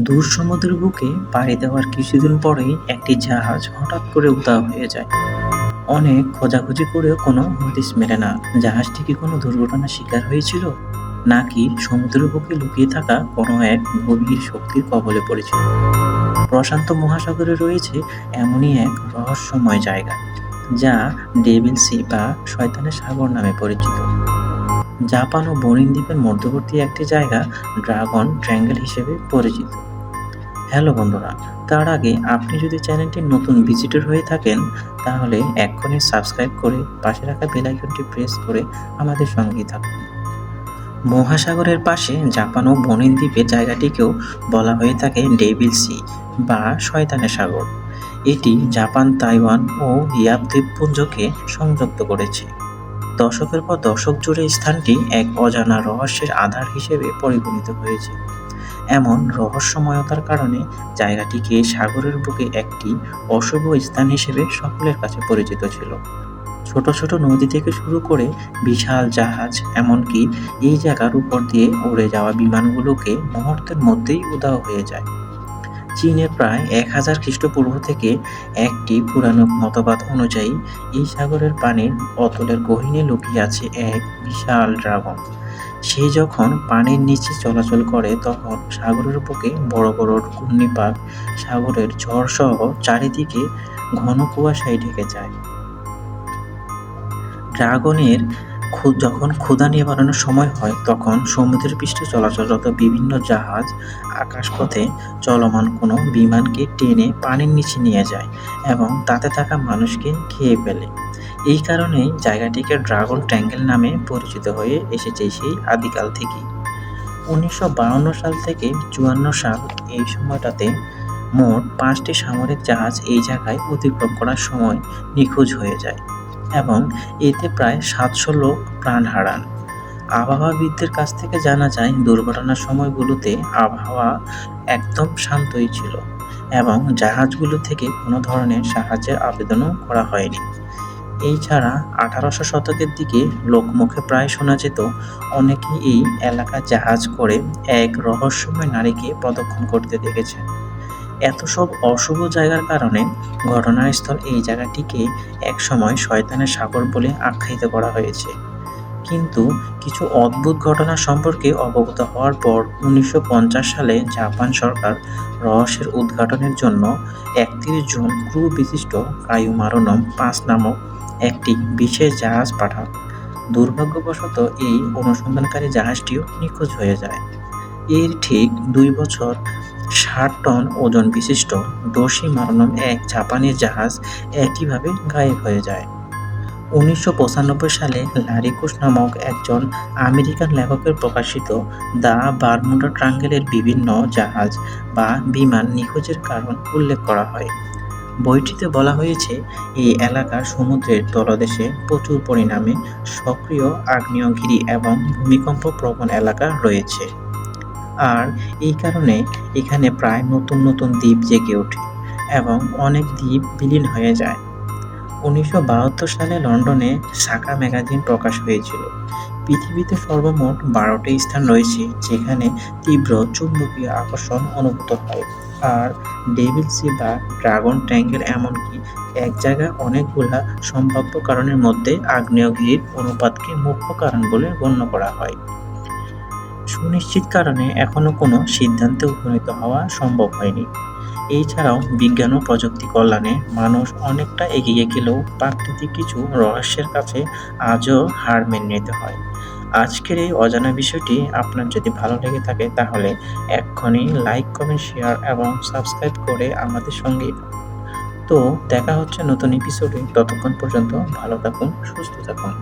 দূর সমুদ্রের বুকে পাড়ি দেওয়ার কিছুদিন পরেই একটি জাহাজ হঠাৎ করে উধাও হয়ে যায়। অনেক খোঁজাখুঁজি করেও কোনো হদিস মেলে না। জাহাজটি কি কোনো দুর্ঘটনার শিকার হয়েছিল, নাকি সমুদ্রের বুকে লুকিয়ে থাকা কোনো এক গভীর শক্তির কবলে পড়েছিল? প্রশান্ত মহাসাগরে রয়েছে এমনই এক রহস্যময় জায়গা, যা ডেভিল সি বা শয়তানের সাগর নামে পরিচিত। জাপান ও বোনিন দ্বীপের মধ্যবর্তী একটি জায়গা ড্রাগন ট্রায়াঙ্গেল হিসেবে পরিচিত। হ্যালো বন্ধুরা, তার আগে আপনি যদি চ্যানেলটির নতুন ভিজিটর হয়ে থাকেন, তাহলে এক্ষুনি সাবস্ক্রাইব করে পাশে রাখা বেল আইকনটি প্রেস করে আমাদের সঙ্গেই থাকুন। মহাসাগরের পাশে জাপান ও বোনিন দ্বীপের জায়গাটিকেও বলা হয়ে থাকে ডেভিল সি বা শয়তানের সাগর। এটি জাপান, তাইওয়ান ও ইয়াব দ্বীপপুঞ্জকে সংযুক্ত করেছে। দশকের পর দশক জুড়ে স্থানটি এক অজানা রহস্যের আধার হিসেবে পরিগণিত হয়েছে। এমন রহস্যময়তার কারণে জায়গাটিকে সাগরের বুকে একটি অশুভ স্থান হিসেবে সকলের কাছে পরিচিত ছিল। ছোট ছোট নদী থেকে শুরু করে বিশাল জাহাজ, এমনকি এই জায়গার উপর দিয়ে উড়ে যাওয়া বিমানগুলোকে মুহূর্তের মধ্যেই উধাও হয়ে যায়। চীনের প্রায় 1000 খ্রিস্টপূর্ব থেকে একটি পুরানো মতবাদ অনুযায়ী এই সাগরের পানির অতলের গহীনে লুকিয়ে আছে এক বিশাল ড্রাগন। সে যখন পানির নিচে চলাচল করে, তখন সাগরের বুকে বড় বড় ঘূর্ণিপাক, সাগরের ঝড় সহ চারিদিকে ঘন কুয়াশায় ঢেকে যায়। ড্রাগনের যখন ক্ষুধা নিবারণের সময় হয়, তখন সমুদ্রের পৃষ্ঠে চলাচলরত বিভিন্ন জাহাজ আকাশপথে চলমান কোনো বিমানকে টেনে পানির নিচে নিয়ে যায় এবং তাতে থাকা মানুষকে খেয়ে ফেলে। এই কারণেই জায়গাটিকে ড্রাগন ট্রায়াঙ্গেল নামে পরিচিত হয়ে এসেছে সেই আদিকাল থেকেই। 1952 সাল থেকে 54 সাল এই সময়টাতে মোট 5টি সামরিক জাহাজ এই জায়গায় অতিক্রম করার সময় নিখোঁজ হয়ে যায় এবং এতে প্রায় 700 লোক প্রাণ হারান। আবহাওয়াবিদদের কাছ থেকে জানা যায়, দুর্ঘটনার সময়গুলোতে আবহাওয়া একদম শান্তই ছিল এবং জাহাজগুলো থেকে কোনো ধরনের সাহায্যের আবেদনও করা হয়নি। এছাড়া 1800 শতকের দিকে লোকমুখে প্রায় শোনা যেত, অনেকেই এই এলাকা জাহাজ করে এক রহস্যময় নারীকে প্রদক্ষিণ করতে দেখেছেন। এত সব অশুভ জায়গার কারণে ঘটনাস্থল এই জায়গাটিকে একসময় শয়তানের সাগর বলে আখ্যায়িত করা হয়েছে। কিন্তু কিছু অদ্ভুত ঘটনা সম্পর্কে অবগত হওয়ার পর 1950 সালে জাপান সরকার রহস্যের উদ্ঘাটনের জন্য 31 জন ক্রু বিশিষ্ট কায়ুমারুনম 5 নামক একটি বিশেষ জাহাজ পাঠান। দুর্ভাগ্যবশত এই অনুসন্ধানকারী জাহাজটিও নিখোঁজ হয়ে যায়। এর ঠিক 2 বছর 60 টন ওজন বিশিষ্ট ডোশি মারুনম এক জাপানি জাহাজ একইভাবে গায়েব হয়ে যায়। 1995 সালে লারি কুশ নামক একজন আমেরিকান লেখকের প্রকাশিত দ্য বারমুডা ট্রায়াঙ্গেলের বিভিন্ন জাহাজ বা বিমান নিখোঁজের কারণ উল্লেখ করা হয়। বইটিতে বলা হয়েছে, এই এলাকার সমুদ্রের তলদেশে প্রচুর পরিমাণে সক্রিয় আগ্নেয়গিরি এবং ভূমিকম্প প্রবণ এলাকা রয়েছে, আর এই কারণে এখানে প্রায় নতুন নতুন দ্বীপ জেগে ওঠে এবং অনেক দ্বীপ বিলীন হয়ে যায়। 1972 সালে লন্ডনে সাকা ম্যাগাজিন প্রকাশ হয়েছিল। পৃথিবীতে সর্বমোট 12টি স্থান রয়েছে যেখানে তীব্র চুম্বকীয় আকর্ষণ অনুভূত হয়, আর ডেভিল সি বা ড্রাগন ট্রায়াঙ্গেল এমনকি এক জায়গায় অনেকগুলা সম্ভাব্য কারণের মধ্যে আগ্নেয়গিরির অনুপাতকে মুখ্য কারণ বলে গণ্য করা হয়। সুনিশ্চিত কারণে এখনো কোনো সিদ্ধান্তে উপনীত হওয়া সম্ভব হয়নি। এছাড়াও বিজ্ঞান ও প্রযুক্তি কল্যাণে মানুষ অনেকটা এগিয়ে গেলেও প্রাকৃতিক কিছু রহস্যের কাছে আজও হার মেনে নিতে হয়। আজকের এই অজানা বিষয়টি আপনার যদি ভালো লেগে থাকে, তাহলে এক্ষুনি লাইক, কমেন্ট, শেয়ার এবং সাবস্ক্রাইব করে আমাদের সঙ্গে। তো দেখা হচ্ছে নতুন এপিসোডে। ততক্ষণ পর্যন্ত ভালো থাকুন, সুস্থ থাকুন।